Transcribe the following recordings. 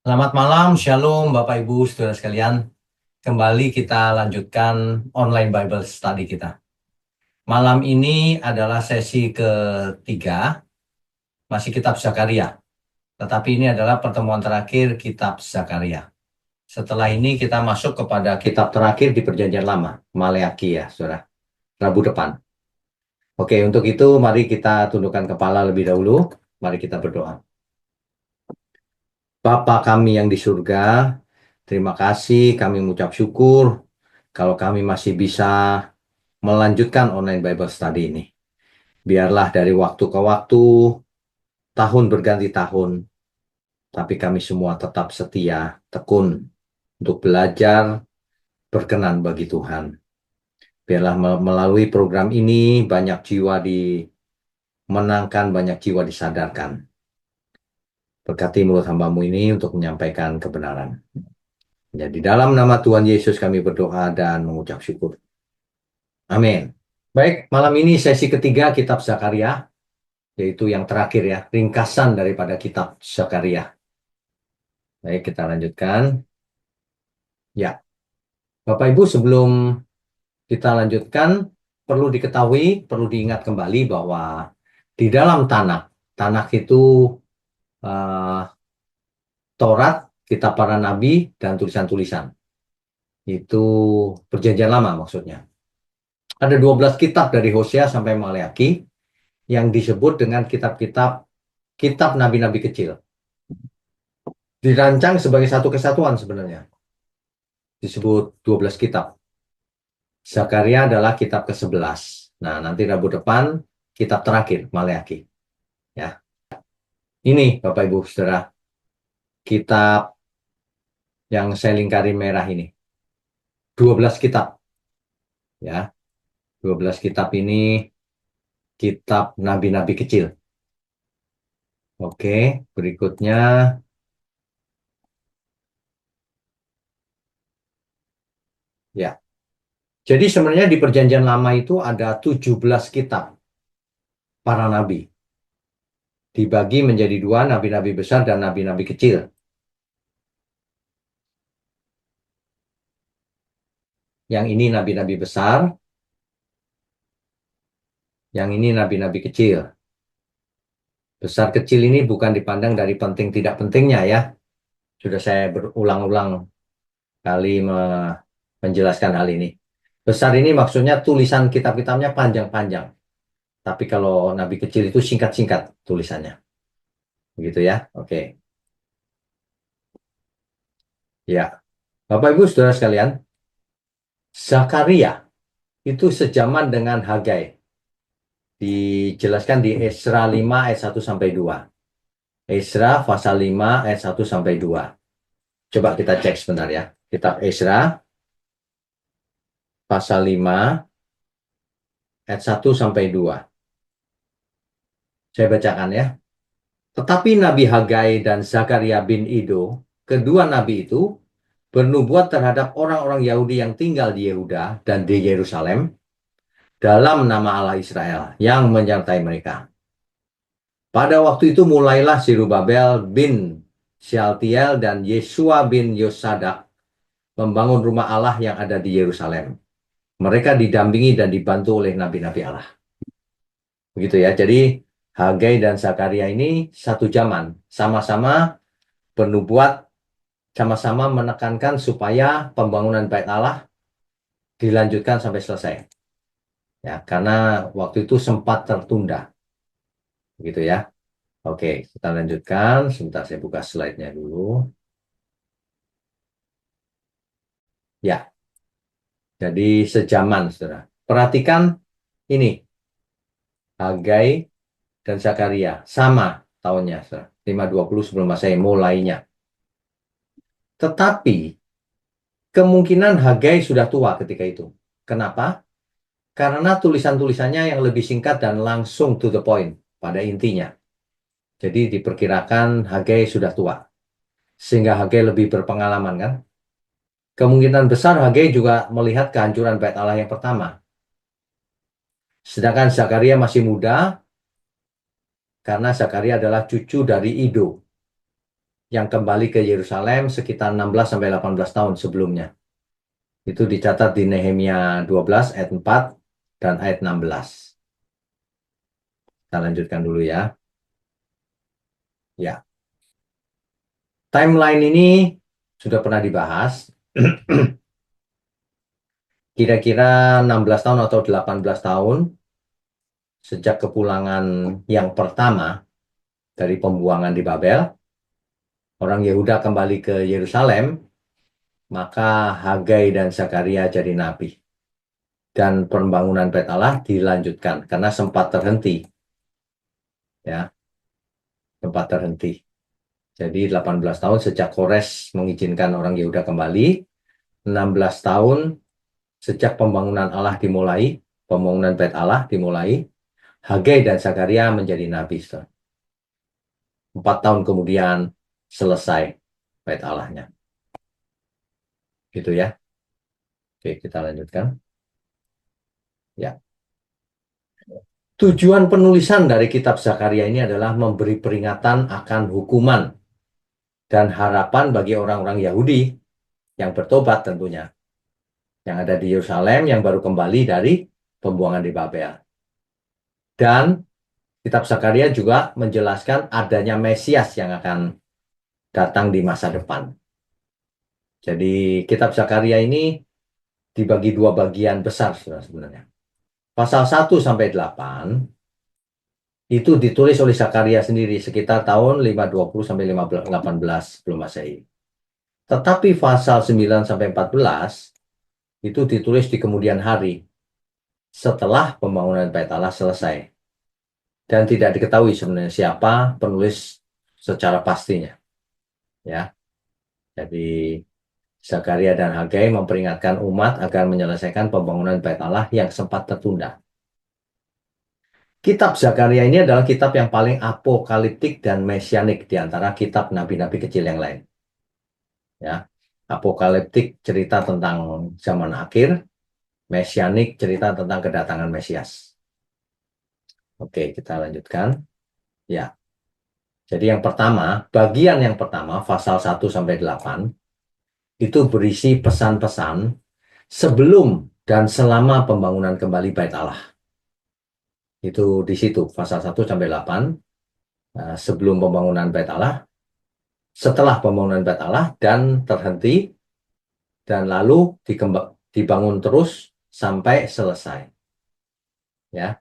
Selamat malam, Shalom Bapak Ibu saudara sekalian. Kembali kita lanjutkan online Bible study kita. Malam ini adalah sesi ketiga, masih kitab Zakaria. Tetapi ini adalah pertemuan terakhir kitab Zakaria. Setelah ini kita masuk kepada kitab terakhir di Perjanjian Lama, Maleaki ya, saudara. Rabu depan. Oke, untuk itu mari kita tundukkan kepala lebih dahulu. Mari kita berdoa. Bapa kami yang di surga, terima kasih, kami mengucap syukur kalau kami masih bisa melanjutkan online Bible study ini. Biarlah dari waktu ke waktu, tahun berganti tahun, tapi kami semua tetap setia, tekun untuk belajar berkenan bagi Tuhan. Biarlah melalui program ini banyak jiwa dimenangkan, banyak jiwa disadarkan. Berkati mulut hamba-Mu ini untuk menyampaikan kebenaran. Jadi dalam nama Tuhan Yesus kami berdoa dan mengucap syukur. Amin. Baik, malam ini sesi ketiga kitab Zakaria, yaitu yang terakhir ya, ringkasan daripada kitab Zakaria. Baik, kita lanjutkan. Ya, Bapak Ibu sebelum kita lanjutkan, perlu diketahui, perlu diingat kembali bahwa di dalam Tanakh itu uh, Taurat, kitab para nabi, dan tulisan-tulisan. Itu perjanjian lama maksudnya. Ada 12 kitab dari Hosea sampai Maleaki yang disebut dengan kitab nabi-nabi kecil. Dirancang sebagai satu kesatuan sebenarnya. Disebut 12 kitab. Zakaria adalah kitab ke-11. Nah, nanti Rabu depan kitab terakhir, Maleaki. Ya. Ini Bapak Ibu Saudara, kitab yang saya lingkari merah ini. 12 kitab. Ya. 12 kitab ini kitab nabi-nabi kecil. Oke, berikutnya ya. Jadi sebenarnya di Perjanjian Lama itu ada 17 kitab para nabi. Dibagi menjadi dua, nabi-nabi besar dan nabi-nabi kecil. Yang ini nabi-nabi besar, yang ini nabi-nabi kecil. Besar kecil ini bukan dipandang dari penting tidak pentingnya ya. Sudah saya berulang-ulang kali menjelaskan hal ini. Besar ini maksudnya tulisan kitab-kitabnya panjang-panjang. Tapi kalau nabi kecil itu singkat-singkat tulisannya. Begitu ya. Oke. Ya. Bapak Ibu Saudara sekalian, Zakaria itu sejaman dengan Hagai. Dijelaskan di Esra 5 ayat 1 sampai 2. Esra pasal 5 ayat 1 sampai 2. Coba kita cek sebentar ya. Kitab Esra pasal 5 ayat 1 sampai 2. Saya bacakan ya. Tetapi Nabi Hagai dan Zakaria bin Ido, kedua nabi itu bernubuat terhadap orang-orang Yahudi yang tinggal di Yehuda dan di Yerusalem dalam nama Allah Israel yang menyertai mereka. Pada waktu itu mulailah Zerubabel bin Shealtiel dan Yesua bin Yosadak membangun rumah Allah yang ada di Yerusalem. Mereka didampingi dan dibantu oleh nabi-nabi Allah. Begitu ya. Jadi Hagai dan Zakaria ini satu zaman. Sama-sama bernubuat, sama-sama menekankan supaya pembangunan Bait Allah dilanjutkan sampai selesai. Ya, karena waktu itu sempat tertunda. Begitu ya. Oke, kita lanjutkan. Sebentar saya buka slide-nya dulu. Ya, jadi sejaman, saudara. Perhatikan ini, Hagai dan Zakaria. Sama tahunnya, saudara. 520 sebelum Masehi mulainya. Tetapi, kemungkinan Hagai sudah tua ketika itu. Kenapa? Karena tulisan-tulisannya yang lebih singkat dan langsung to the point, pada intinya. Jadi diperkirakan Hagai sudah tua. Sehingga Hagai lebih berpengalaman kan? Kemungkinan besar Hagai juga melihat kehancuran Bait Allah yang pertama. Sedangkan Zakaria masih muda, karena Zakaria adalah cucu dari Ido. yang kembali ke Yerusalem sekitar 16 sampai 18 tahun sebelumnya. Itu dicatat di Nehemia 12 ayat 4 dan ayat 16. Kita lanjutkan dulu ya. Ya, timeline ini sudah pernah dibahas. Kira-kira 16 tahun atau 18 tahun sejak kepulangan yang pertama dari pembuangan di Babel, orang Yehuda kembali ke Yerusalem, maka Hagai dan Zakaria jadi nabi. Dan pembangunan Bait Allah dilanjutkan karena sempat terhenti. Ya, sempat terhenti. Jadi 18 tahun sejak Kores mengizinkan orang Yehuda kembali, 16 tahun sejak pembangunan Allah dimulai, pembangunan Bait Allah dimulai, Hagai dan Zakaria menjadi nabi. 4 tahun kemudian selesai Bait Allahnya. Gitu ya. Oke, kita lanjutkan. Ya. Tujuan penulisan dari kitab Zakaria ini adalah memberi peringatan akan hukuman dan harapan bagi orang-orang Yahudi yang bertobat tentunya. Yang ada di Yerusalem yang baru kembali dari pembuangan di Babel. Dan kitab Zakaria juga menjelaskan adanya Mesias yang akan datang di masa depan. Jadi kitab Zakaria ini dibagi dua bagian besar sebenarnya. Pasal 1 sampai 8 itu ditulis oleh Zakaria sendiri sekitar tahun 520 sampai 518 sebelum Masehi. Tetapi pasal 9 sampai 14 itu ditulis di kemudian hari setelah pembangunan Bait Allah selesai. Dan tidak diketahui sebenarnya siapa penulis secara pastinya. Ya. Jadi Zakaria dan Hagai memperingatkan umat agar menyelesaikan pembangunan Bait Allah yang sempat tertunda. Kitab Zakaria ini adalah kitab yang paling apokaliptik dan mesianik di antara kitab nabi-nabi kecil yang lain. Ya, apokaliptik cerita tentang zaman akhir, mesianik cerita tentang kedatangan Mesias. Oke, kita lanjutkan. Ya. Jadi yang pertama, bagian yang pertama, pasal 1 sampai 8 itu berisi pesan-pesan sebelum dan selama pembangunan kembali Bait Allah. Itu di situ, pasal 1 sampai 8, sebelum pembangunan Bait Allah, setelah pembangunan Bait Allah, dan terhenti, dan lalu dibangun terus sampai selesai. Ya,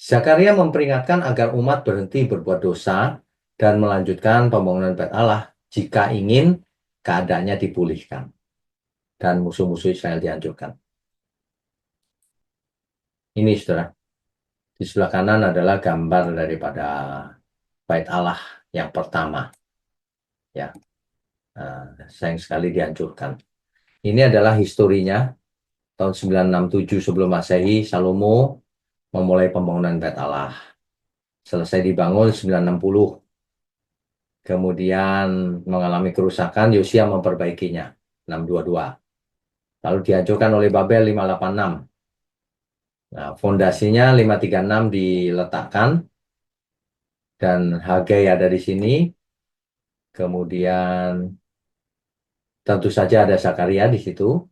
Zakaria memperingatkan agar umat berhenti berbuat dosa dan melanjutkan pembangunan Bait Allah jika ingin keadaannya dipulihkan dan musuh-musuh Israel dihancurkan. Ini saudara, di sebelah kanan adalah gambar daripada Bait Allah yang pertama. Ya, sayang sekali dihancurkan. Ini adalah historinya. Tahun 967 sebelum Masehi, Salomo memulai pembangunan Bait Allah. Selesai dibangun 960. Kemudian mengalami kerusakan, Yosia memperbaikinya 622. Lalu dihancurkan oleh Babel 586. Nah, fondasinya 536 diletakkan dan Hagai ada di sini. Kemudian tentu saja ada Zakaria di situ.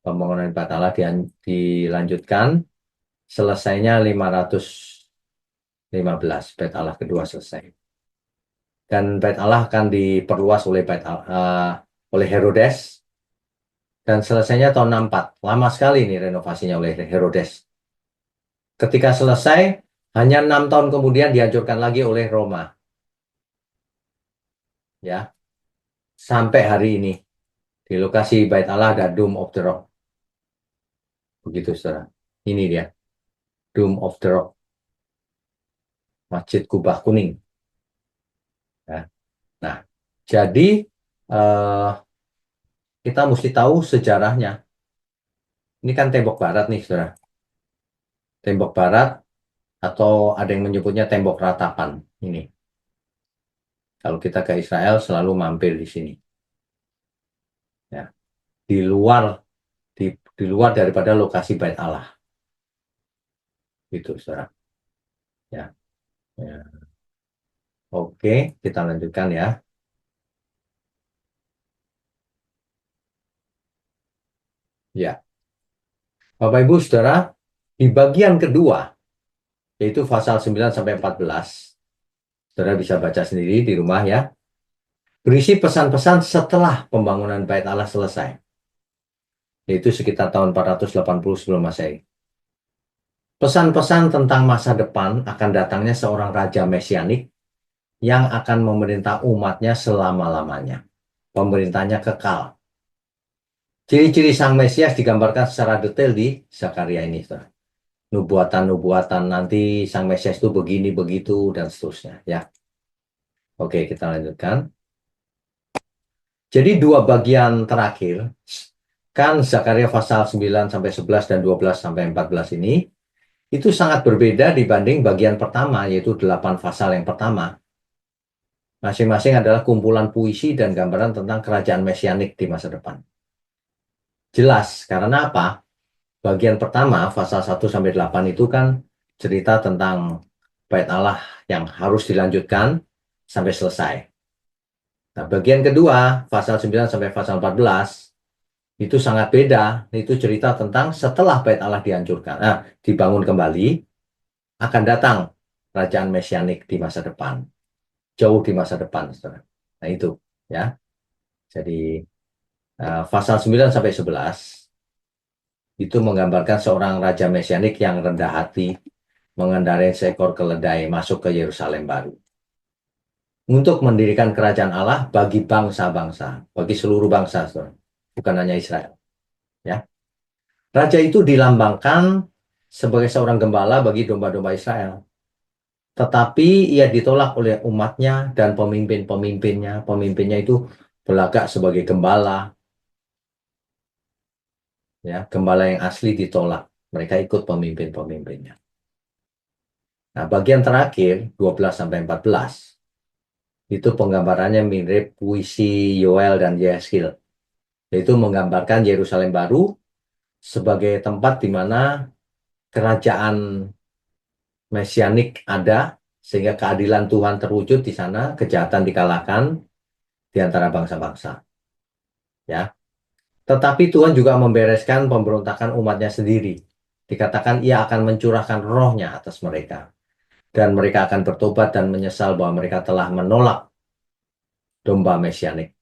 Pembangunan Bait Allah dilanjutkan. Selesainya 515. Bait Allah kedua selesai. Dan Bait Allah akan diperluas oleh Herodes. Dan selesainya tahun 64. Lama sekali nih renovasinya oleh Herodes. Ketika selesai, hanya 6 tahun kemudian dihancurkan lagi oleh Roma. Ya, sampai hari ini. Di lokasi Bait Allah ada Dome of the Rock. Begitu, saudara. Ini dia, Dome of the Rock. Masjid Kubah Kuning. Ya. Nah, jadi kita mesti tahu sejarahnya. Ini kan tembok barat nih, saudara. Tembok barat atau ada yang menyebutnya tembok ratapan. Ini. Kalau kita ke Israel selalu mampir di sini. Ya. Di luar di luar daripada lokasi Bait Allah. Itu, saudara. Ya. Ya. Oke, kita lanjutkan ya. Ya, Bapak Ibu Saudara, di bagian kedua, yaitu pasal 9 sampai 14, Saudara bisa baca sendiri di rumah ya. Berisi pesan-pesan setelah pembangunan Bait Allah selesai, yaitu sekitar tahun 480 sebelum Masehi. Pesan-pesan tentang masa depan akan datangnya seorang raja mesianik yang akan memerintah umatnya selama-lamanya. Pemerintahnya kekal. Ciri-ciri sang Mesias digambarkan secara detail di Zakaria ini, saudara. Nubuatan-nubuatan nanti sang Mesias itu begini, begitu, dan seterusnya. Ya, oke, kita lanjutkan. Jadi dua bagian terakhir, kan Zakaria pasal 9 sampai 11 dan 12 sampai 14 ini, itu sangat berbeda dibanding bagian pertama, yaitu 8 pasal yang pertama. Masing-masing adalah kumpulan puisi dan gambaran tentang kerajaan mesianik di masa depan. Jelas, karena apa? Bagian pertama, pasal 1 sampai 8 itu kan cerita tentang Bait Allah yang harus dilanjutkan sampai selesai. Nah, bagian kedua, pasal 9 sampai pasal 14, itu sangat beda. Itu cerita tentang setelah Bait Allah dihancurkan, dibangun kembali, akan datang kerajaan mesianik di masa depan. Jauh di masa depan, saudara. Nah, itu ya. Jadi, pasal 9 sampai 11 itu menggambarkan seorang raja mesianik yang rendah hati, mengendarai seekor keledai masuk ke Yerusalem baru untuk mendirikan kerajaan Allah bagi bangsa-bangsa, bagi seluruh bangsa, saudara. Bukan hanya Israel. Ya, raja itu dilambangkan sebagai seorang gembala bagi domba-domba Israel. Tetapi ia ditolak oleh umatnya dan pemimpin-pemimpinnya. Pemimpinnya itu berlagak sebagai gembala. Ya, gembala yang asli ditolak. Mereka ikut pemimpin-pemimpinnya. Nah, bagian terakhir, 12 sampai 14, itu penggambarannya mirip puisi Yoel dan Yeskil. Yaitu menggambarkan Yerusalem baru sebagai tempat di mana kerajaan mesianik ada, sehingga keadilan Tuhan terwujud di sana, kejahatan dikalahkan di antara bangsa-bangsa. Ya, tetapi Tuhan juga membereskan pemberontakan umatnya sendiri. Dikatakan ia akan mencurahkan rohnya atas mereka. Dan mereka akan bertobat dan menyesal bahwa mereka telah menolak domba mesianik.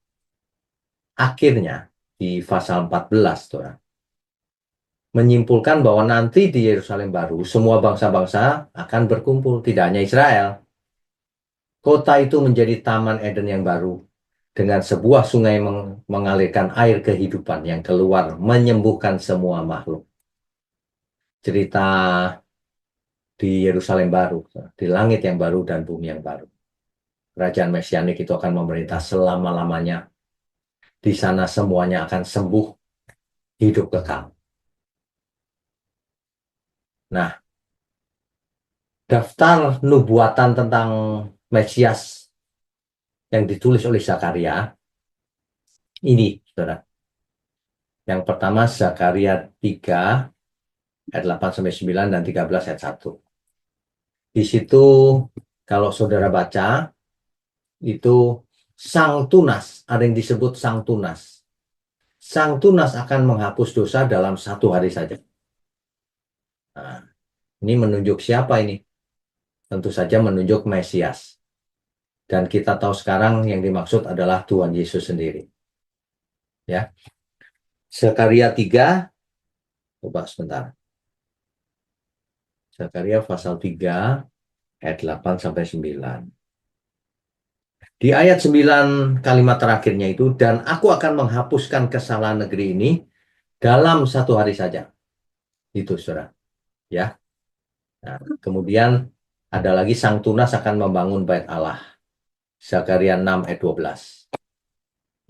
Akhirnya, di pasal 14, Tuhan, menyimpulkan bahwa nanti di Yerusalem baru, semua bangsa-bangsa akan berkumpul, tidak hanya Israel. Kota itu menjadi taman Eden yang baru, dengan sebuah sungai mengalirkan air kehidupan yang keluar, menyembuhkan semua makhluk. Cerita di Yerusalem baru, di langit yang baru dan bumi yang baru. Kerajaan Mesianik itu akan memerintah selama-lamanya. Di sana semuanya akan sembuh, hidup kekal. Nah, daftar nubuatan tentang Mesias yang ditulis oleh Zakaria, ini, saudara. Yang pertama, Zakaria 3, ayat 8-9, dan 13 ayat 1. Di situ, kalau saudara baca, itu Sang Tunas, ada yang disebut Sang Tunas. Sang Tunas akan menghapus dosa dalam 1 hari saja. Nah, ini menunjuk siapa ini? Tentu saja menunjuk Mesias. Dan kita tahu sekarang yang dimaksud adalah Tuhan Yesus sendiri. Ya. Zakaria 3, coba sebentar. Zakaria pasal 3, ayat 8-9. Di ayat 9 kalimat terakhirnya itu, dan aku akan menghapuskan kesalahan negeri ini dalam 1 hari saja. Itu, saudara. Ya. Nah, kemudian ada lagi Sang Tunas akan membangun bait Allah. Zakaria 6 ayat 12.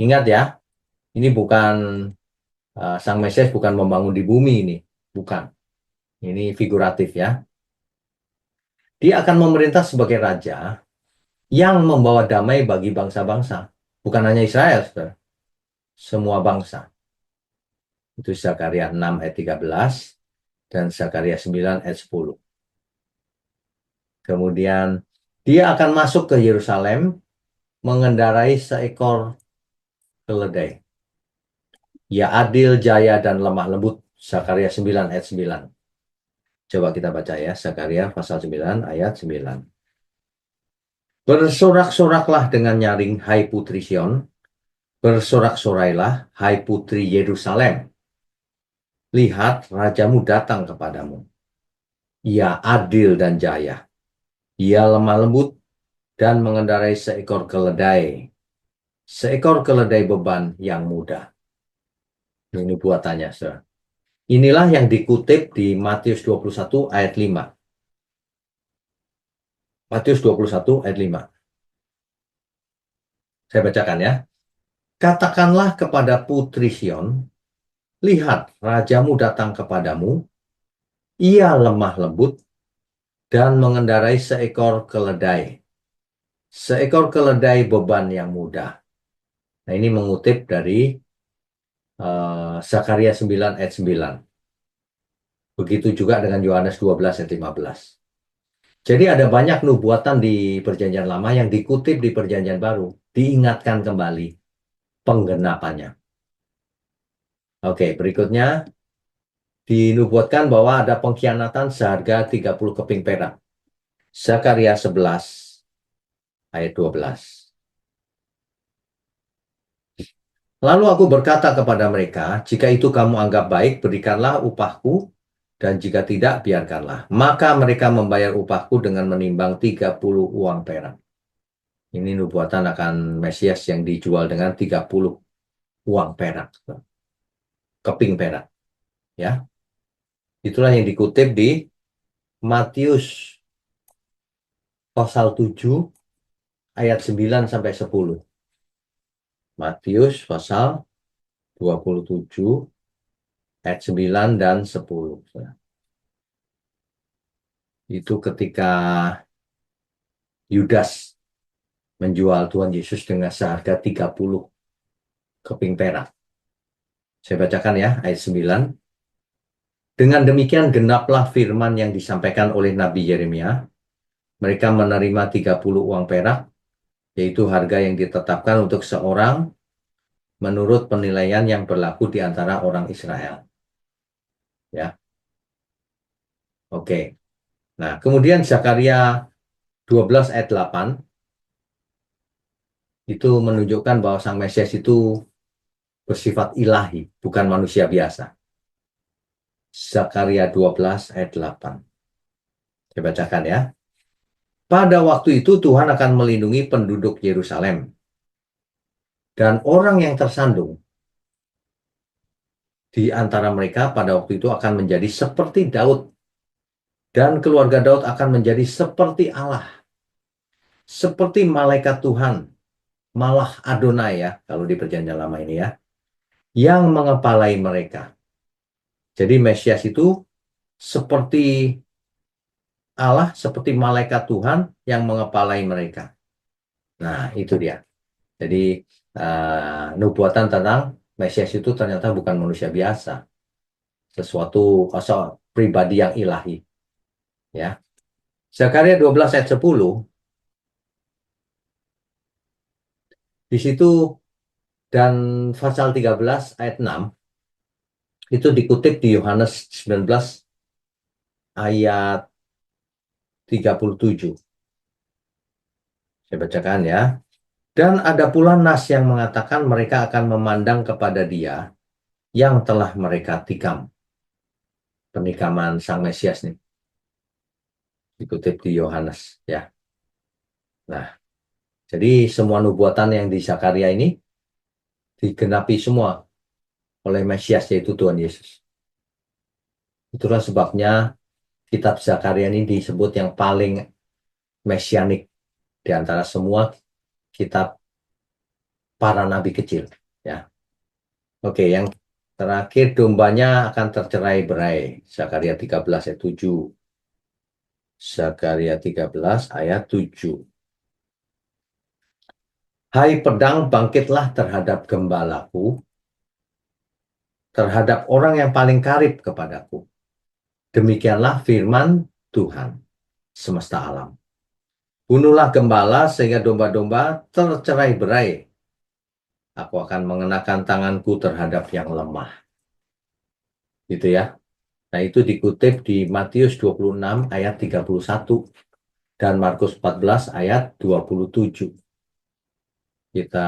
Ingat ya, ini bukan Sang Mesias bukan membangun di bumi ini. Bukan. Ini figuratif ya. Dia akan memerintah sebagai raja yang membawa damai bagi bangsa-bangsa. Bukan hanya Israel, saudara. Semua bangsa. Itu Zakaria 6 ayat 13 dan Zakaria 9 ayat 10. Kemudian dia akan masuk ke Yerusalem mengendarai seekor keledai. Ia adil, jaya, dan lemah lembut. Zakaria 9 ayat 9. Coba kita baca ya, Zakaria pasal 9 ayat 9. Bersorak-soraklah dengan nyaring, hai putri Sion. Bersorak-sorailah, hai putri Yerusalem. Lihat, rajamu datang kepadamu. Ia adil dan jaya. Ia lemah lembut dan mengendarai seekor keledai. Seekor keledai beban yang mudah. Ini buatannya, saudara. Inilah yang dikutip di Matius 21 ayat 5. Matius 21 ayat 5. Saya bacakan ya. Katakanlah kepada putri Sion, lihat, rajamu datang kepadamu. Ia lemah lembut dan mengendarai seekor keledai. Seekor keledai beban yang mudah. Nah, ini mengutip dari Zakaria 9 ayat 9. Begitu juga dengan Yohanes 12 ayat 15. Jadi ada banyak nubuatan di Perjanjian Lama yang dikutip di Perjanjian Baru. Diingatkan kembali penggenapannya. Oke, berikutnya dinubuatkan bahwa ada pengkhianatan seharga 30 keping perak. Zakaria 11 ayat 12. Lalu aku berkata kepada mereka, jika itu kamu anggap baik, berikanlah upahku, dan jika tidak, biarkanlah. Maka mereka membayar upahku dengan menimbang 30 uang perak. Ini nubuatan akan Mesias yang dijual dengan 30 uang perak. Keping perak. Ya, itulah yang dikutip di Matius pasal 7 ayat 9 sampai 10. Matius pasal 27 ayat 9 dan 10. Itu ketika Yudas menjual Tuhan Yesus dengan seharga 30 keping perak. Saya bacakan ya ayat 9. Dengan demikian genaplah firman yang disampaikan oleh Nabi Yeremia. Mereka menerima 30 uang perak, yaitu harga yang ditetapkan untuk seorang menurut penilaian yang berlaku di antara orang Israel. Ya. Oke. Nah, kemudian Zakaria 12 ayat 8 itu menunjukkan bahwa Sang Mesias itu bersifat ilahi, bukan manusia biasa. Zakaria 12 ayat 8. Saya bacakan ya. Pada waktu itu Tuhan akan melindungi penduduk Yerusalem. Dan orang yang tersandung di antara mereka pada waktu itu akan menjadi seperti Daud. Dan keluarga Daud akan menjadi seperti Allah. Seperti malaikat Tuhan. Malah Adonai ya, kalau di perjanjian lama ini ya. Yang mengepalai mereka. Jadi Mesias itu seperti Allah, seperti malaikat Tuhan yang mengepalai mereka. Nah, itu dia. Jadi nubuatan tentang Mesias itu ternyata bukan manusia biasa, sesuatu pribadi yang ilahi. Ya, Zakaria 12 ayat 10 di situ dan pasal 13 ayat 6 itu dikutip di Yohanes 19 ayat 37. Saya bacakan ya. Dan ada pula nas yang mengatakan mereka akan memandang kepada Dia yang telah mereka tikam. Penikaman Sang Mesias nih. Dikutip di Yohanes ya. Nah, jadi semua nubuatan yang di Zakaria ini digenapi semua oleh Mesias yaitu Tuhan Yesus. Itulah sebabnya kitab Zakaria ini disebut yang paling mesianik di antara semua kitab para nabi kecil ya. Oke, yang terakhir dombanya akan tercerai-berai. Zakaria 13 ayat 7. Zakaria 13 ayat 7. Hai pedang, bangkitlah terhadap gembalaku, terhadap orang yang paling karib kepadaku. Demikianlah firman Tuhan semesta alam. Bunuhlah gembala sehingga domba-domba tercerai-berai. Aku akan mengenakan tanganku terhadap yang lemah. Gitu ya. Nah, itu dikutip di Matius 26 ayat 31 dan Markus 14 ayat 27. Kita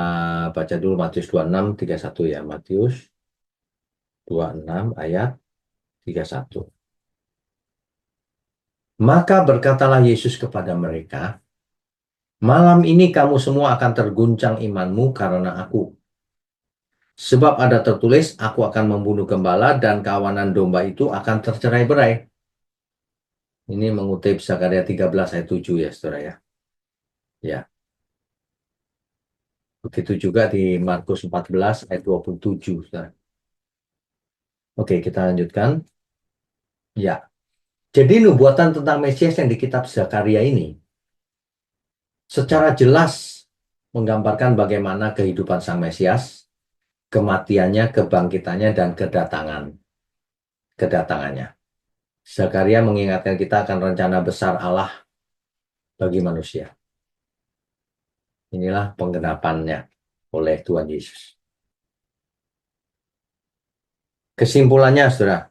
baca dulu Matius 26, 31 ya. Matius 26 ayat 31. Maka berkatalah Yesus kepada mereka, malam ini kamu semua akan terguncang imanmu karena aku. Sebab ada tertulis, aku akan membunuh gembala dan kawanan domba itu akan tercerai-berai. Ini mengutip Zakaria 13 ayat 7 ya, saudara ya. Ya, begitu juga di Markus 14 ayat 27, saudara. Oke, kita lanjutkan. Ya, jadi nubuatan tentang Mesias yang di kitab Zakaria ini secara jelas menggambarkan bagaimana kehidupan Sang Mesias, kematiannya, kebangkitannya, dan kedatangannya. Zakaria mengingatkan kita akan rencana besar Allah bagi manusia. Inilah penggenapannya oleh Tuhan Yesus. Kesimpulannya, saudara,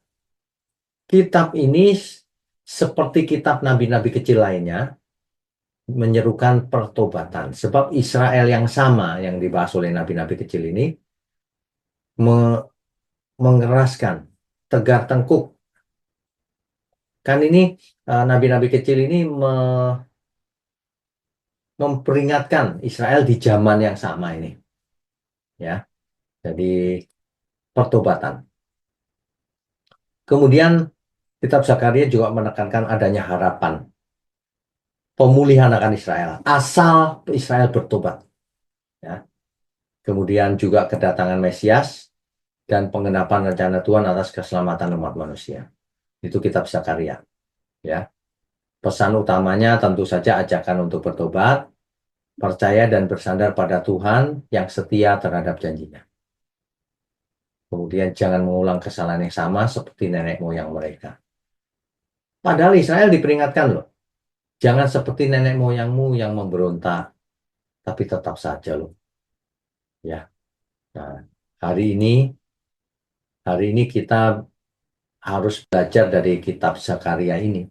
kitab ini seperti kitab nabi-nabi kecil lainnya menyerukan pertobatan. Sebab Israel yang sama yang dibahas oleh nabi-nabi kecil ini mengeraskan, tegar tengkuk. Kan ini nabi-nabi kecil ini memperingatkan Israel di zaman yang sama ini. Ya, jadi pertobatan. Kemudian kitab Zakaria juga menekankan adanya harapan pemulihan akan Israel asal Israel bertobat. Ya. Kemudian juga kedatangan Mesias dan penggenapan rencana Tuhan atas keselamatan umat manusia. Itu kitab Zakaria. Ya. Pesan utamanya tentu saja ajakan untuk bertobat, percaya dan bersandar pada Tuhan yang setia terhadap janjinya. Kemudian jangan mengulang kesalahan yang sama seperti nenek moyang mereka. Padahal Israel diperingatkan loh. Jangan seperti nenek moyangmu yang memberontak, tapi tetap saja loh. Ya. Nah, hari ini kita harus belajar dari kitab Zakaria ini.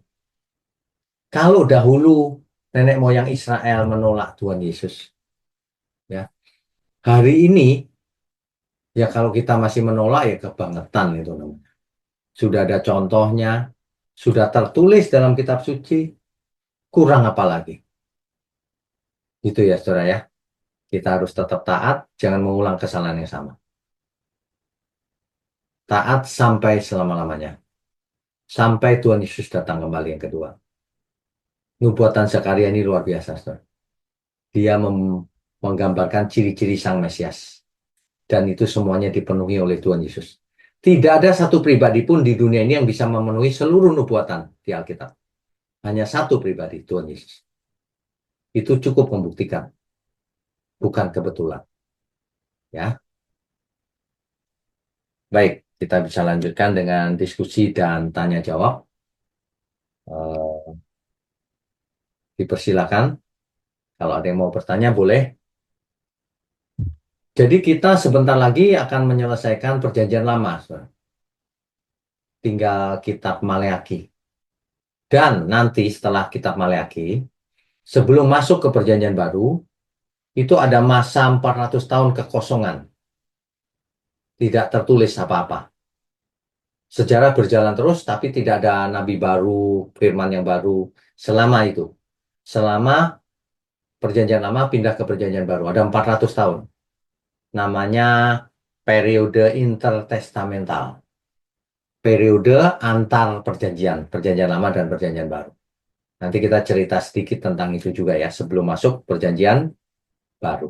Kalau dahulu nenek moyang Israel menolak Tuhan Yesus, ya. Hari ini ya kalau kita masih menolak ya kebangetan itu namanya. Sudah ada contohnya, sudah tertulis dalam kitab suci, kurang apa lagi? Itu ya saudara ya. Kita harus tetap taat, jangan mengulang kesalahan yang sama. Taat sampai selama-lamanya. Sampai Tuhan Yesus datang kembali yang kedua. Nubuatan Zakaria ini luar biasa, saudara. Dia menggambarkan ciri-ciri Sang Mesias. Dan itu semuanya dipenuhi oleh Tuhan Yesus. Tidak ada satu pribadi pun di dunia ini yang bisa memenuhi seluruh nubuatan di Alkitab. Hanya satu pribadi, Tuhan Yesus. Itu cukup membuktikan. Bukan kebetulan. Ya, baik. Kita bisa lanjutkan dengan diskusi dan tanya jawab. Dipersilakan. Kalau ada yang mau bertanya, boleh. Jadi kita sebentar lagi akan menyelesaikan perjanjian lama, saudara. Tinggal kitab Maleakhi. Dan nanti setelah kitab Maleakhi, sebelum masuk ke perjanjian baru, itu ada masa 400 tahun kekosongan. Tidak tertulis apa-apa. Sejarah berjalan terus, tapi tidak ada nabi baru, firman yang baru selama itu. Selama perjanjian lama pindah ke perjanjian baru. Ada 400 tahun. Namanya periode intertestamental. Periode antar perjanjian, perjanjian lama dan perjanjian baru. Nanti kita cerita sedikit tentang itu juga ya, sebelum masuk perjanjian baru.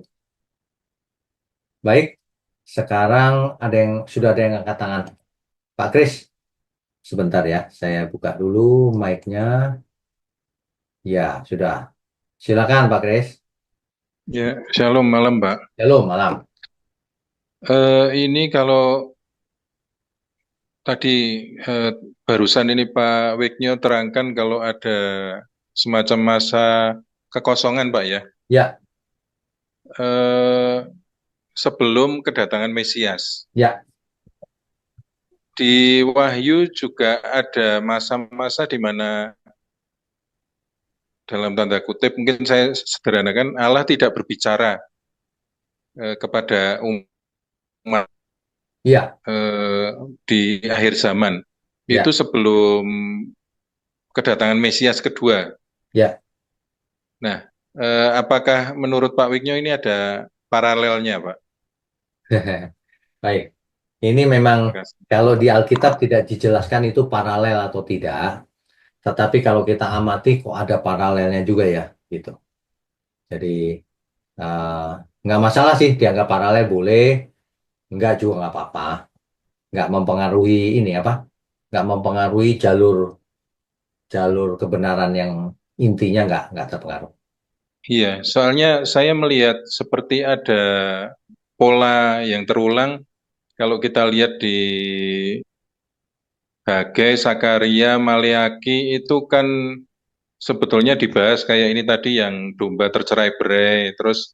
Baik, sekarang sudah ada yang angkat tangan. Pak Kris, sebentar ya, saya buka dulu mic-nya. Ya, sudah. Silakan Pak Kris. Ya, shalom malam, Pak. Halo, malam. Ini kalau tadi eh, barusan ini Pak Wiknyo terangkan kalau ada semacam masa kekosongan, Pak ya. Ya, Eh, sebelum kedatangan Mesias. Ya, Di Wahyu juga ada masa-masa di mana dalam tanda kutip mungkin saya sederhanakan Allah tidak berbicara kepada umat iya, eh, di akhir zaman. Itu ya, sebelum kedatangan Mesias kedua. ya. Nah, apakah menurut Pak Wiknyo ini ada paralelnya, Pak? Baik. Ini memang Terima kasih. kalau di Alkitab tidak dijelaskan itu paralel atau tidak, tetapi kalau kita amati kok ada paralelnya juga ya, gitu. Jadi eh, nggak masalah sih dianggap paralel boleh, nggak juga nggak apa-apa, nggak mempengaruhi ini apa, nggak mempengaruhi jalur jalur kebenaran yang intinya nggak terpengaruh. Iya, soalnya saya melihat seperti ada pola yang terulang kalau kita lihat di Hagai, Sakaria, Maleaki itu kan sebetulnya dibahas kayak ini tadi yang domba tercerai-berai, terus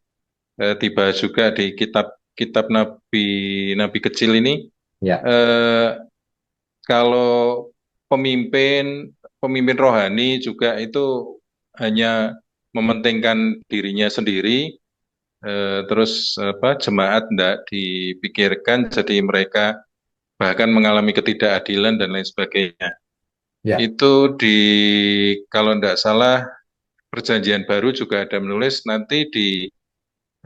dibahas juga di kitab Nabi Nabi kecil ini. Ya, Eh, kalau pemimpin pemimpin rohani juga itu hanya mementingkan dirinya sendiri, terus apa jemaat tidak dipikirkan, jadi mereka bahkan mengalami ketidakadilan dan lain sebagainya. ya, Itu di kalau tidak salah Perjanjian Baru juga ada menulis nanti di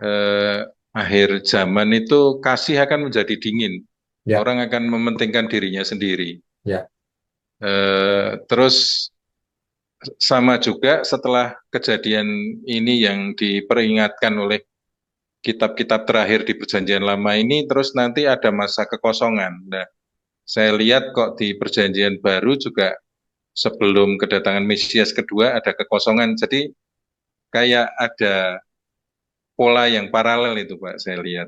eh, akhir zaman itu kasih akan menjadi dingin. ya, Orang akan mementingkan dirinya sendiri. ya, Terus sama juga setelah kejadian ini yang diperingatkan oleh kitab-kitab terakhir di Perjanjian Lama ini, terus nanti ada masa kekosongan. Nah, saya lihat kok di Perjanjian Baru juga sebelum kedatangan Mesias kedua ada kekosongan. Jadi kayak ada pola yang paralel itu, Pak, saya lihat.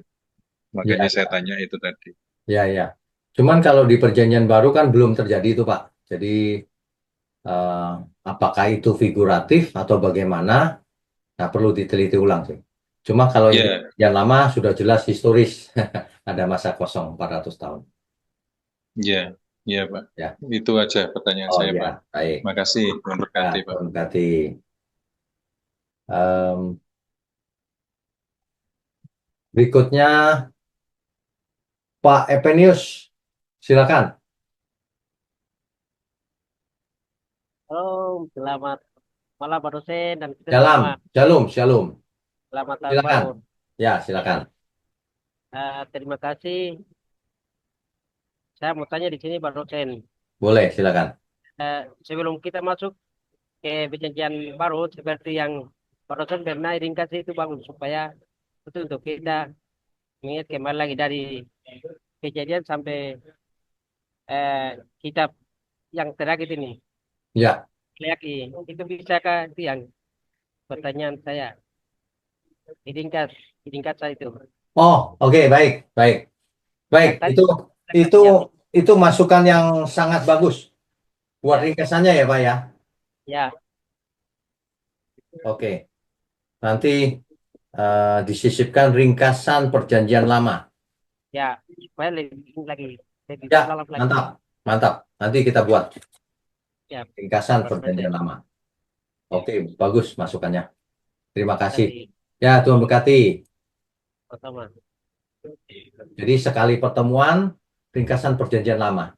Makanya saya ya, tanya itu tadi. ya, ya. Cuman kalau di Perjanjian Baru kan belum terjadi itu, Pak. Jadi eh, apakah itu figuratif atau bagaimana? Nah, perlu diteliti ulang sih. Cuma kalau yang Ya, yang lama sudah jelas historis. Ada masa kosong 400 tahun. ya, ya, Pak. Ya. Itu aja pertanyaan Oh saya, Pak. ya, baik. Makasih, Tuhan Ya, berkati, Pak. Tuhan berkati. Em, Berikutnya Pak Epenius, silakan. Halo, selamat malam Pak dosen dan kita Shalom, semua. shalom, shalom. Selamat tahun Silakan. baru. Ya, Ya, silakan. terima kasih. Saya mau tanya di sini Pak dosen. Boleh, silakan. Sebelum kita masuk ke perjanjian baru seperti yang Pak dosen pernah ringkas itu Bang supaya itu untuk kita mengingat kembali lagi dari kejadian sampai eh, kitab yang terakhir ini. Ya. Lagi itu bisakah itu yang pertanyaan saya diringkas diringkas saya itu. Oh, oke, baik, baik. Baik, Tadi itu ya, itu masukan yang sangat bagus buat ya, ringkasannya ya, Pak ya. ya. Oke. Nanti disisipkan ringkasan perjanjian lama. Ya, supaya lebih lagi, lebih Ya, dalam lagi. mantap, mantap. Nanti kita buat Ya, ringkasan perjanjian proses. lama. Ya, Oke, bagus masukannya. Terima terima kasih. kasih. Ya, Tuhan berkati. Pertama. Jadi sekali pertemuan, ringkasan perjanjian lama.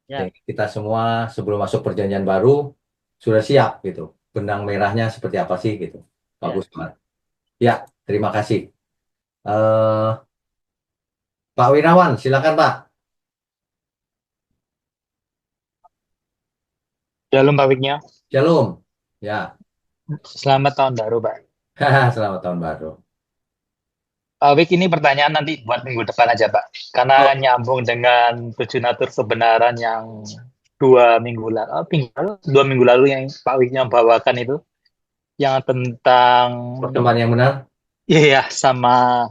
Ya, Jadi kita semua sebelum masuk perjanjian baru sudah siap gitu. Benang merahnya seperti apa sih gitu. ya. Bagus banget. Ya, terima kasih. Eh, Pak Wirawan, silakan Pak. Shalom Pak Wiknya. Shalom. Ya, Selamat tahun baru Pak. selamat tahun baru. Pak Wik, ini pertanyaan nanti buat minggu depan aja Pak. Oh, Karena nyambung dengan tujuh natur kebenaran yang 2 minggu lalu, dua minggu lalu yang Pak Wiknya bawakan itu, yang tentang pertemuan yang benar. iya sama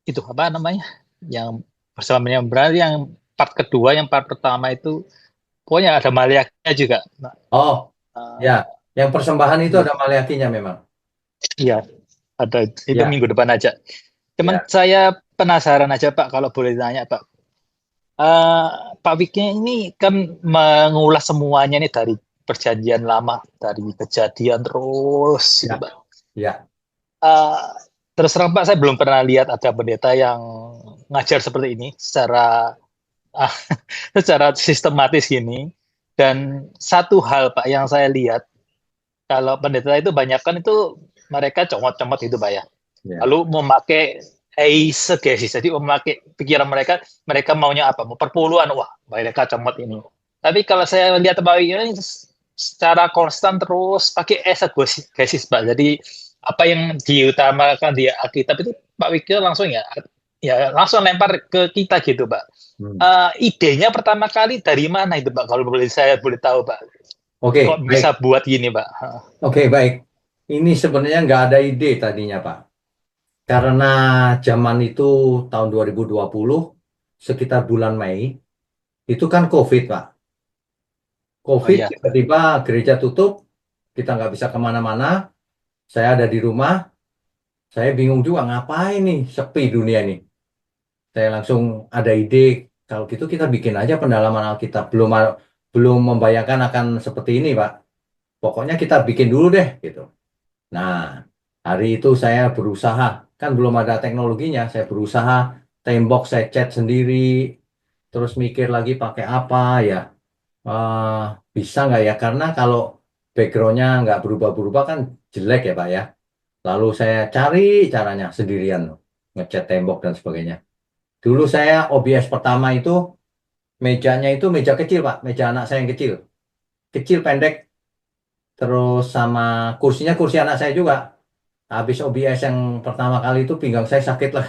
itu apa namanya, yang bersama yang berarti yang part kedua, yang part pertama itu pokoknya ada Maliaknya juga. Nah, Oh, ya. eh, Yang persembahan itu iya, ada maliakinya memang. iya, ada itu Ya, minggu depan aja. Cuman Ya, saya penasaran aja Pak, kalau boleh tanya Pak. Eh, Pak Wiknya ini kan mengulas semuanya nih dari perjanjian lama, dari kejadian terus ya, gitu Pak. ya. Eh, Terus terang Pak, saya belum pernah lihat ada pendeta yang ngajar seperti ini secara ah, secara sistematis gini. Dan satu hal Pak yang saya lihat, kalau pendeta itu banyak kan itu mereka comot-comot itu Pak ya. Ya. Lalu memakai eisegesis, jadi memakai pikiran mereka, mereka maunya apa? Mau perpuluhan, wah mereka comot ini. Tapi kalau saya lihat Pak ini secara konstan terus pakai eisegesis Pak. Jadi apa yang diutamakan di Alkitab itu Pak Wikil langsung ya langsung lempar ke kita gitu Pak. Hmm. Idenya pertama kali dari mana itu Pak? Kalau saya boleh tahu Pak. Kok Oke, bisa baik. buat gini Pak? Oke, baik. Ini sebenarnya nggak ada ide tadinya, Pak. Karena zaman itu tahun 2020, sekitar bulan Mei, itu kan COVID, Pak. Oh COVID, iya, tiba-tiba gereja tutup, kita nggak bisa kemana-mana. Saya ada di rumah, saya bingung juga ngapain nih, sepi dunia ini. Saya langsung ada ide, kalau gitu kita bikin aja pendalaman Alkitab. Belum membayangkan akan seperti ini, Pak. Pokoknya kita bikin dulu deh, gitu. Nah, hari itu saya berusaha, kan belum ada teknologinya, saya berusaha tembok saya cat sendiri, terus mikir lagi pakai apa ya. Eh, Bisa nggak ya? Karena kalau backgroundnya nggak berubah-berubah kan jelek ya Pak ya. Lalu saya cari caranya sendirian, ngecat tembok dan sebagainya. Dulu saya OBS pertama itu mejanya itu meja kecil Pak, meja anak saya yang kecil, kecil pendek, terus sama kursinya kursi anak saya juga. Habis OBS yang pertama kali itu pinggang saya sakit lah.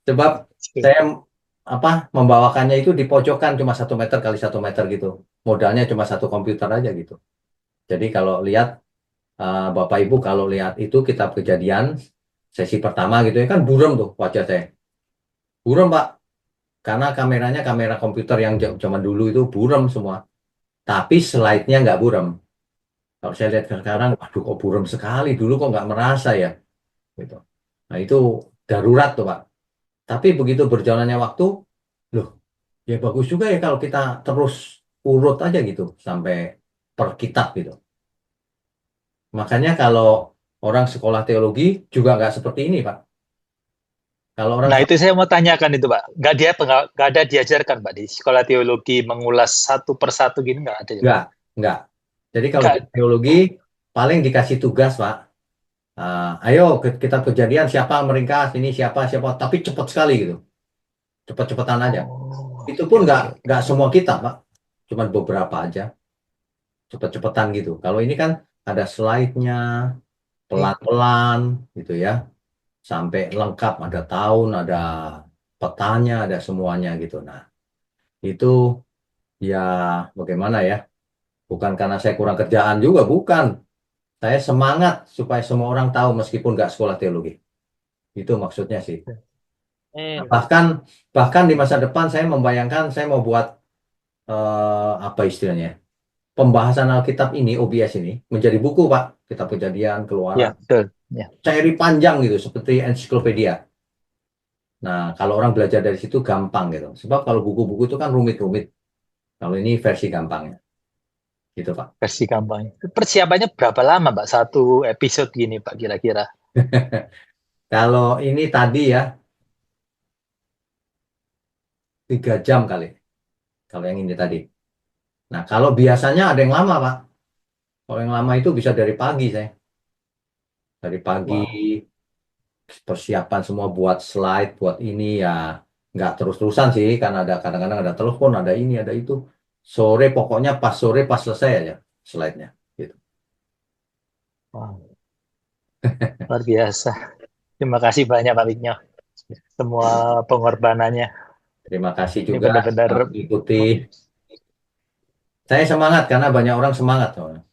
Sebab saya apa membawakannya itu di pojokan cuma 1 meter kali 1 meter gitu. Modalnya cuma satu komputer aja gitu. Jadi kalau lihat Bapak Ibu kalau lihat itu kitab Kejadian sesi pertama gitu ya kan buram tuh wajah saya. Buram Pak. Karena kameranya kamera komputer yang zaman dulu itu buram semua. Tapi slide-nya nggak buram. Kalau saya lihat sekarang, waduh kok buram sekali. Dulu kok nggak merasa ya. Gitu. Nah itu darurat tuh Pak. Tapi begitu berjalannya waktu, loh ya bagus juga ya kalau kita terus urut aja gitu sampai per kitab gitu. Makanya kalau orang sekolah teologi juga nggak seperti ini Pak. Kalau orang Nah, itu saya mau tanyakan itu, Pak. Nggak ada diajarkan, Pak, di sekolah teologi mengulas satu persatu gini, nggak ada ya, Pak? nggak, nggak. Jadi kalau Nggak. kita teologi paling dikasih tugas Pak. Ayo kita kejadian siapa yang meringkas ini siapa siapa, tapi cepat sekali gitu, cepat-cepatan aja. Oh, Itu oke, pun nggak oke, oke. nggak semua kitab Pak, cuman beberapa aja, cepet-cepetan gitu. Kalau ini kan ada slide-nya, pelan-pelan gitu ya, sampai lengkap, ada tahun, ada petanya, ada semuanya gitu. Nah, itu ya bagaimana ya? Bukan karena saya kurang kerjaan juga, bukan. Saya semangat supaya semua orang tahu meskipun nggak sekolah teologi. Itu maksudnya sih. Nah, Eh, bahkan di masa depan saya membayangkan saya mau buat apa istilahnya? Pembahasan Alkitab ini, OBS ini menjadi buku, Pak. Kitab Kejadian, Ya, Keluaran, betul. Ya, seri panjang gitu, seperti ensiklopedia. Nah, kalau orang belajar dari situ gampang gitu. Sebab kalau buku-buku itu kan rumit-rumit. Kalau ini versi gampangnya, gitu Pak. versi kampanye. Persiapannya berapa lama, Pak? Satu episode gini, Pak, kira-kira? Kalau ini tadi ya, 3 jam kali. Kalau yang ini tadi. Nah, kalau biasanya ada yang lama, Pak. Kalau yang lama itu bisa dari pagi saya. Dari pagi, Wow. persiapan semua buat slide, buat ini ya. Nggak terus-terusan sih, karena ada kadang-kadang ada telepon, ada ini, ada itu. Sore, pokoknya pas sore, pas selesai aja slide-nya. Gitu. Wow. Luar biasa. Terima kasih banyak, Pak Wigno. Semua pengorbanannya. Terima kasih Ini juga benar-benar sudah mengikuti. Saya semangat karena banyak orang semangat. Soalnya.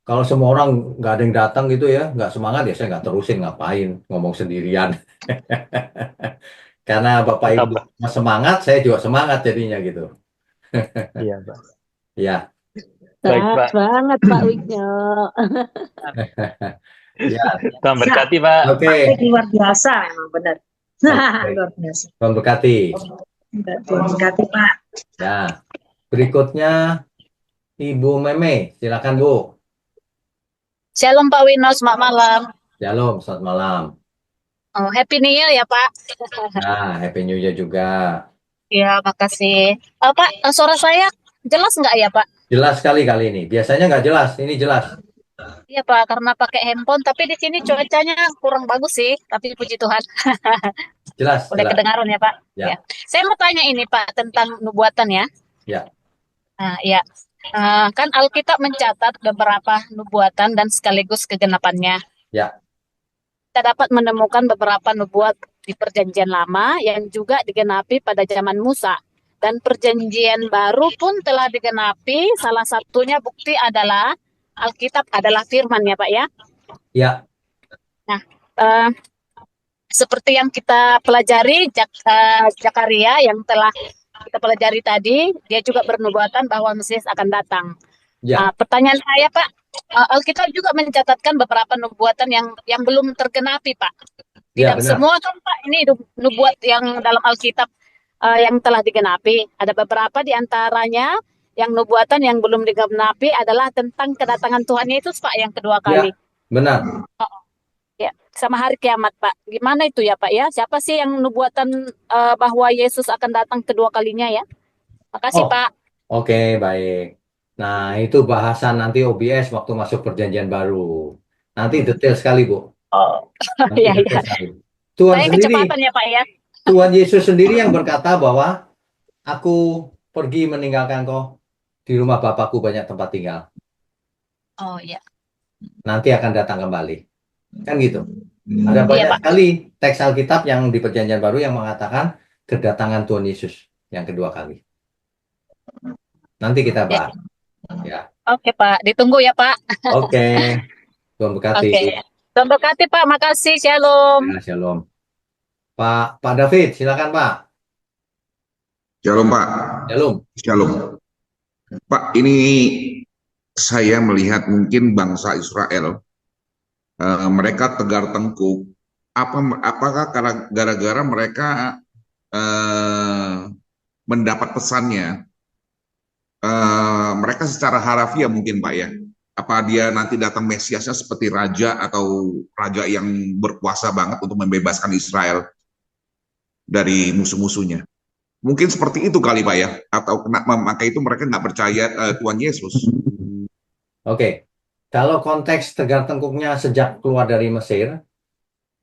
Kalau semua orang nggak ada yang datang gitu ya, nggak semangat ya saya nggak terusin ngapain ngomong sendirian. Karena Bapak Ibu tambah. semangat, saya juga semangat jadinya gitu. Iya, Pak. Ya, Baik, Sehat Pak. banget Pak Wigno. Ya, Tuhan Bisa. berkati, Pak. oke. Praktek luar biasa emang benar. Oke. Luar biasa. Tuhan berkati. Tuhan berkati Pak. Ya, berikutnya Ibu Meme, silakan Bu. Shalom Pak Wino, selamat malam. Shalom, selamat malam. Oh, Happy New Year ya Pak. Nah, Happy New Year juga. Ya, makasih. Pak, suara saya jelas nggak ya Pak? Jelas sekali kali ini. Biasanya nggak jelas, ini jelas. Iya Pak, karena pakai handphone, tapi di sini cuacanya kurang bagus sih, tapi puji Tuhan. Jelas, Udah jelas. kedengaran ya Pak? Ya. Ya. Saya mau tanya ini Pak, tentang nubuatan ya. Ya. Nah, ya. Kan Alkitab mencatat beberapa nubuatan dan sekaligus kegenapannya. Ya. Kita dapat menemukan beberapa nubuat di Perjanjian Lama yang juga digenapi pada zaman Musa. Dan Perjanjian Baru pun telah digenapi. Salah satunya bukti adalah Alkitab adalah firman ya Pak ya. Ya. Nah, seperti yang kita pelajari Zakaria yang telah kita pelajari tadi, dia juga bernubuatan bahwa Mesias akan datang. Ya. Pertanyaan saya Pak, Alkitab juga mencatatkan beberapa nubuatan yang belum tergenapi Pak. Ya, Tidak benar. semua kan Pak ini nubuat yang dalam Alkitab yang telah digenapi. Ada beberapa di antaranya yang nubuatan yang belum digenapi adalah tentang kedatangan Tuhan Yesus Pak yang kedua kali. Benar. Ya, sama hari kiamat Pak. Gimana itu ya Pak ya? Siapa sih yang nubuatan bahwa Yesus akan datang kedua kalinya ya? Makasih Oh. Pak. Oke, baik. Nah, itu bahasan nanti OBS waktu masuk Perjanjian Baru. Nanti detail sekali, Bu. Oh, Nanti iya detail iya. sekali. Tuhan Saya sendiri, kecepatan ya Pak ya. Tuhan Yesus sendiri yang berkata bahwa aku pergi meninggalkan kau, di rumah Bapakku banyak tempat tinggal. Oh iya. Nanti akan datang kembali. Kan gitu. Ada Iya banyak Pak. sekali teks Alkitab yang di Perjanjian Baru yang mengatakan kedatangan Tuhan Yesus yang kedua kali. Nanti kita bahas. Ya. Oke Pak, ditunggu ya Pak. Oke. Tuhan berkati. Oke. Tuhan berkati Pak, makasih. Shalom. Ya, shalom. Pak David, silakan Pak. Shalom Pak. Shalom. Shalom. Pak, ini saya melihat mungkin bangsa Israel, mereka tegar tengkuk. Apakah karena gara-gara mereka mendapat pesannya, mereka secara harafiah mungkin Pak ya, apa dia nanti datang Mesiasnya seperti raja atau raja yang berkuasa banget untuk membebaskan Israel dari musuh-musuhnya. Mungkin seperti itu kali Pak ya, atau maka itu mereka nggak percaya Tuhan Yesus. Oke. Kalau konteks tegar tengkuknya sejak keluar dari Mesir,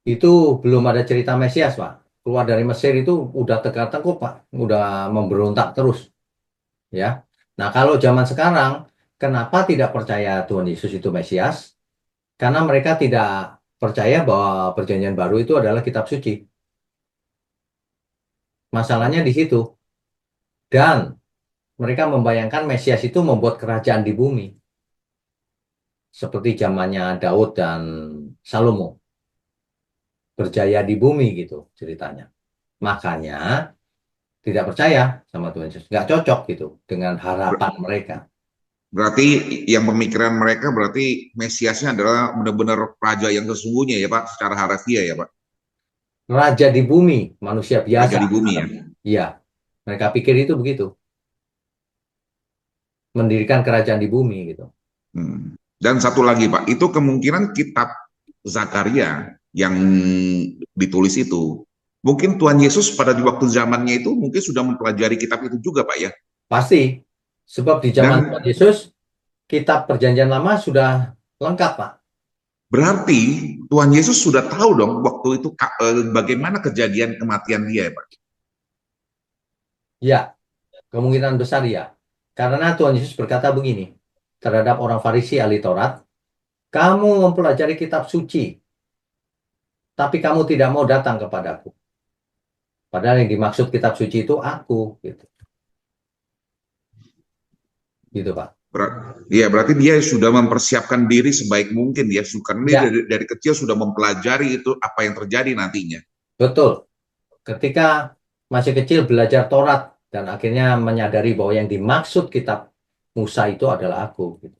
itu belum ada cerita Mesias Pak. Keluar dari Mesir itu udah tegar tengkuk Pak, udah memberontak terus. Ya. Nah, kalau zaman sekarang, kenapa tidak percaya Tuhan Yesus itu Mesias? Karena mereka tidak percaya bahwa Perjanjian Baru itu adalah kitab suci. Masalahnya di situ. Dan mereka membayangkan Mesias itu membuat kerajaan di bumi. Seperti zamannya Daud dan Salomo. Berjaya di bumi gitu ceritanya. Makanya tidak percaya sama Tuhan Yesus. Nggak cocok gitu dengan harapan mereka. Berarti yang pemikiran mereka berarti Mesiasnya adalah benar-benar raja yang sesungguhnya ya Pak, secara harafiah ya Pak. Raja di bumi, manusia biasa. Raja di bumi ya. Iya, mereka pikir itu begitu. Mendirikan kerajaan di bumi gitu. Dan satu lagi Pak, itu kemungkinan kitab Zakaria yang ditulis itu, mungkin Tuhan Yesus pada waktu zamannya itu mungkin sudah mempelajari kitab itu juga Pak ya. Pasti, sebab di zaman Tuhan Yesus, kitab Perjanjian Lama sudah lengkap Pak. Berarti Tuhan Yesus sudah tahu dong waktu itu bagaimana kejadian kematian dia ya Pak. Ya, kemungkinan besar ya. Karena Tuhan Yesus berkata begini terhadap orang Farisi ahli Taurat, kamu mempelajari kitab suci, tapi kamu tidak mau datang kepadaku. Padahal yang dimaksud kitab suci itu aku, gitu. Gitu Pak. Iya, berarti dia sudah mempersiapkan diri sebaik mungkin ya, karena dia dari kecil sudah mempelajari itu apa yang terjadi nantinya. Betul. Ketika masih kecil belajar Taurat dan akhirnya menyadari bahwa yang dimaksud kitab Musa itu adalah aku. Gitu.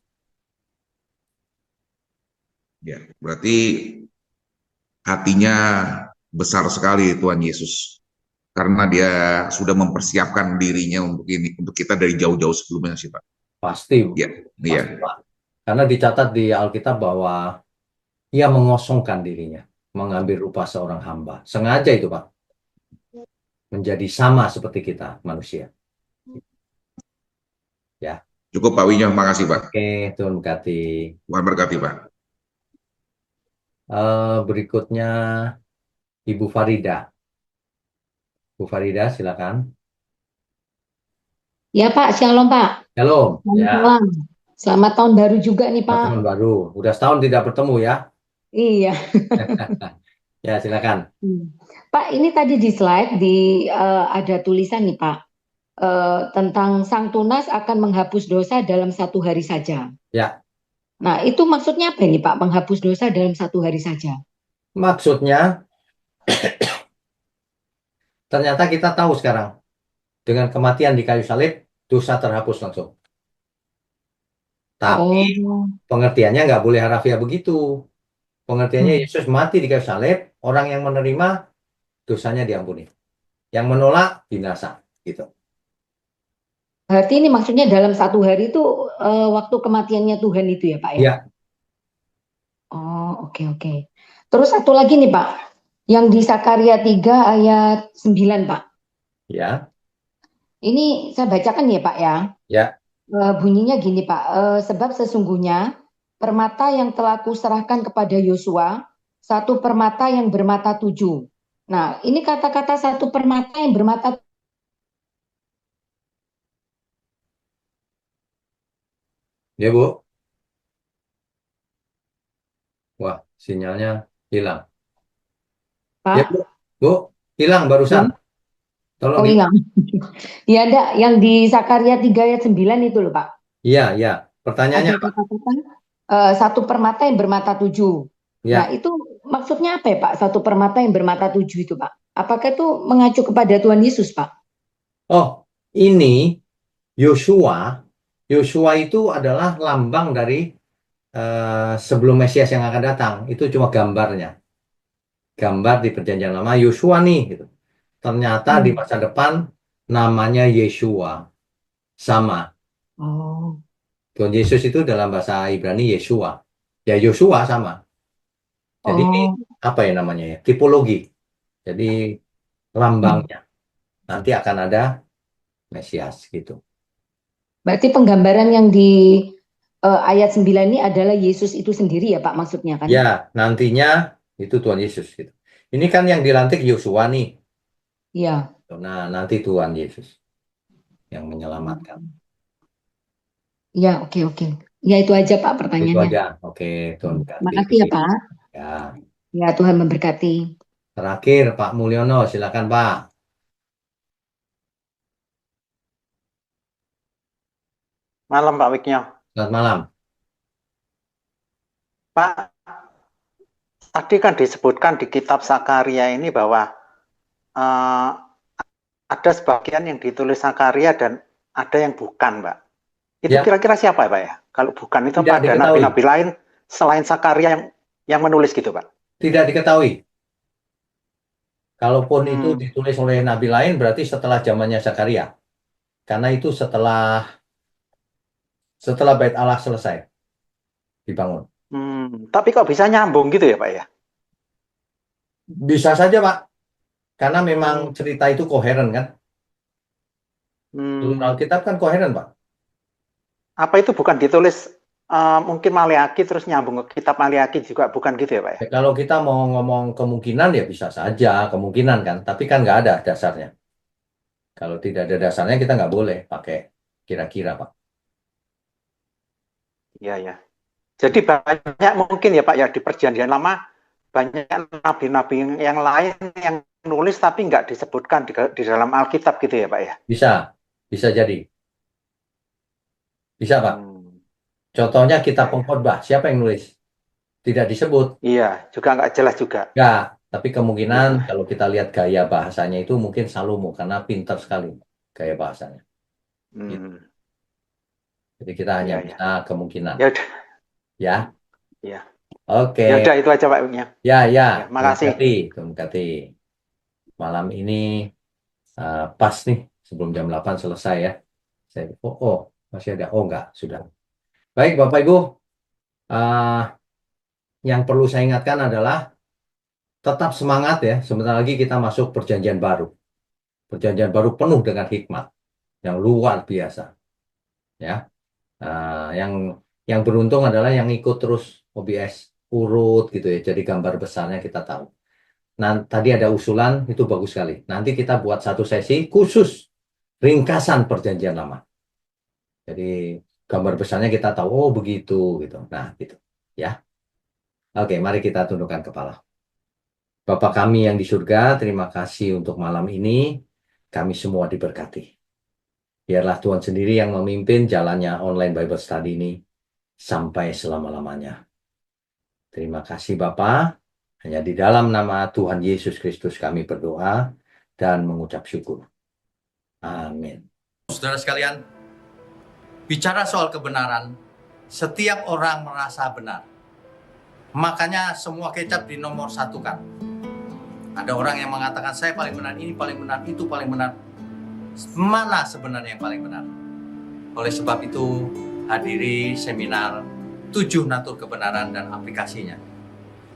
Ya, berarti hatinya besar sekali Tuhan Yesus. Karena dia sudah mempersiapkan dirinya untuk ini, untuk kita dari jauh-jauh sebelumnya sih, Pak. Pasti, Ya, pasti iya. Pak. Karena dicatat di Alkitab bahwa ia mengosongkan dirinya, mengambil rupa seorang hamba. Sengaja itu Pak, menjadi sama seperti kita manusia. Ya, Cukup Pak Winyo, makasih Pak. oke, Tuhan berkati. Tuhan berkati Pak. Berikutnya Ibu Farida. Bu Farida, silakan. Ya Pak, shalom Pak. Shalom. Selamat Ya, malam. Selamat tahun baru juga nih Pak. tahun baru. Udah setahun tidak bertemu ya. Iya. Ya, silakan. Pak, ini tadi di slide ada tulisan nih Pak tentang Sang Tunas akan menghapus dosa dalam 1 hari saja. Ya, Nah, itu maksudnya apa ini Pak? Menghapus dosa dalam 1 hari saja. maksudnya ternyata kita tahu sekarang dengan kematian di kayu salib dosa terhapus langsung. Tapi Oh, pengertiannya nggak boleh harafiah begitu. Pengertiannya Yesus mati di kayu salib, orang yang menerima dosanya diampuni. Yang menolak binasa, gitu. berarti ini maksudnya dalam 1 hari itu waktu kematiannya Tuhan itu ya Pak ya? Ya, Oh, oke. Terus satu lagi nih Pak, yang di Sakaria 3 ayat 9 Pak. ya, Ini saya bacakan ya Pak ya. ya. Bunyinya gini Pak, sebab sesungguhnya permata yang telah kuserahkan kepada Yosua, satu permata yang bermata 7. Nah, ini kata-kata satu permata yang bermata. Ya, Bu. Wah, sinyalnya hilang. Ya, Pak, Bu. Bu, hilang barusan. Tolong oh hilang. Ya ada yang di Sakaria 3 ayat 9 itu loh Pak. Iya, iya. Pertanyaannya Ada apa? kata-kata satu permata yang bermata 7. Nah, Ya. itu maksudnya apa ya Pak? Satu permata yang bermata 7 itu Pak. Apakah itu mengacu kepada Tuhan Yesus Pak? Oh, ini Yosua. Yosua itu adalah lambang dari sebelum Mesias yang akan datang. Itu cuma gambarnya. Gambar di Perjanjian Lama Yosua nih gitu. Ternyata di masa depan namanya Yeshua. Sama. Oh. Tuhan Yesus itu dalam bahasa Ibrani Yeshua. Ya Yosua sama. Jadi ini apa ya namanya ya? Tipologi. Jadi lambangnya. Nanti akan ada Mesias gitu. Berarti penggambaran yang di ayat 9 ini adalah Yesus itu sendiri ya Pak maksudnya kan? Ya, nantinya itu Tuhan Yesus gitu. Ini kan yang dilantik Yosua nih. Iya. Nah, nanti Tuhan Yesus yang menyelamatkan. Ya, oke. Ya, itu aja Pak Itu pertanyaannya. aja. Oke, Tuhan berkati. Makasih ya Pak. Ya. Ya, Tuhan memberkati. Terakhir Pak Mulyono, silakan Pak. Malam Pak Wiknyo. Selamat malam. Pak, tadi kan disebutkan di kitab Sakaria ini bahwa ada sebagian yang ditulis Sakaria dan ada yang bukan, Pak. Itu Ya. kira-kira siapa Pak ya? Kalau bukan itu Tidak apa ada diketahui. nabi-nabi lain selain Sakaria yang menulis gitu, Pak? Tidak diketahui. Kalaupun itu ditulis oleh nabi lain berarti setelah zamannya Zakaria. Karena itu setelah Bait Allah selesai dibangun. Tapi kok bisa nyambung gitu ya Pak ya? Bisa saja Pak. Karena memang cerita itu koheren kan. Alkitab kan koheren Pak. Apa itu bukan ditulis mungkin Maleaki terus nyambung ke kitab Maleaki juga bukan gitu ya Pak ya? Ya, kalau kita mau ngomong kemungkinan ya bisa saja kemungkinan kan. Tapi kan nggak ada dasarnya. Kalau tidak ada dasarnya kita nggak boleh pakai kira-kira Pak. Iya. Jadi banyak mungkin ya Pak ya di Perjanjian Lama banyak nabi-nabi yang lain yang nulis tapi nggak disebutkan di dalam Alkitab gitu ya Pak ya? Bisa jadi. Bisa Pak. Contohnya kitab Pengkhotbah, siapa yang nulis? Tidak disebut. Iya, juga nggak jelas juga. Ya, tapi kemungkinan kalau kita lihat gaya bahasanya itu mungkin Salomo karena pintar sekali gaya bahasanya. Jadi kita hanya Iya, iya. bisa kemungkinan. Ya udah. Ya, Iya. oke. Ya udah itu aja Pak Wiknya. Ya, Ya, Terima makasih. kasih. Terima kasih. Malam ini pas nih, sebelum jam 8 selesai ya. Masih ada. Oh, enggak, sudah. Baik, Bapak Ibu. eh, yang perlu saya ingatkan adalah tetap semangat ya. Sebentar lagi kita masuk perjanjian baru. Perjanjian baru penuh dengan hikmat yang luar biasa. Ya, yang beruntung adalah yang ikut terus OBS urut gitu ya. Jadi gambar besarnya kita tahu. Nah, tadi ada usulan itu bagus sekali. Nanti kita buat satu sesi khusus ringkasan perjanjian lama. Jadi gambar besarnya kita tahu, oh begitu gitu. Nah, gitu ya. Oke, mari kita tundukkan kepala. Bapa kami yang di surga, terima kasih untuk malam ini. Kami semua diberkati. Biarlah Tuhan sendiri yang memimpin jalannya online Bible Study ini sampai selama-lamanya. Terima kasih Bapa. Hanya di dalam nama Tuhan Yesus Kristus kami berdoa dan mengucap syukur. Amin. Saudara sekalian, bicara soal kebenaran, setiap orang merasa benar. Makanya semua kecap dinomor satukan. Ada orang yang mengatakan saya paling benar, ini paling benar, itu paling benar. Mana sebenarnya yang paling benar? Oleh sebab itu, hadiri seminar 7 natur kebenaran dan aplikasinya.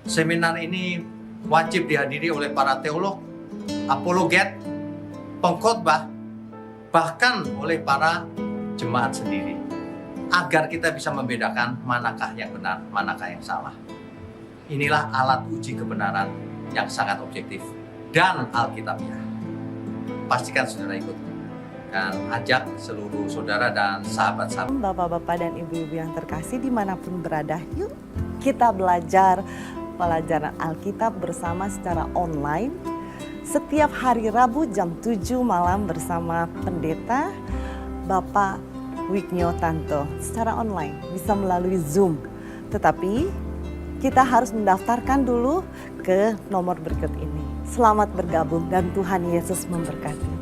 Seminar ini wajib dihadiri oleh para teolog, apologet, pengkhotbah, bahkan oleh para jemaat sendiri. Agar kita bisa membedakan manakah yang benar, manakah yang salah. Inilah alat uji kebenaran yang sangat objektif dan alkitabiah. Pastikan saudara ikut. Dan ajak seluruh saudara dan sahabat-sahabat. Bapak-bapak dan ibu-ibu yang terkasih dimanapun berada, yuk kita belajar pelajaran Alkitab bersama secara online. Setiap hari Rabu jam 7 malam bersama pendeta Bapak Wiknyo Tanto secara online, bisa melalui Zoom. Tetapi kita harus mendaftarkan dulu ke nomor berikut ini. Selamat bergabung dan Tuhan Yesus memberkati.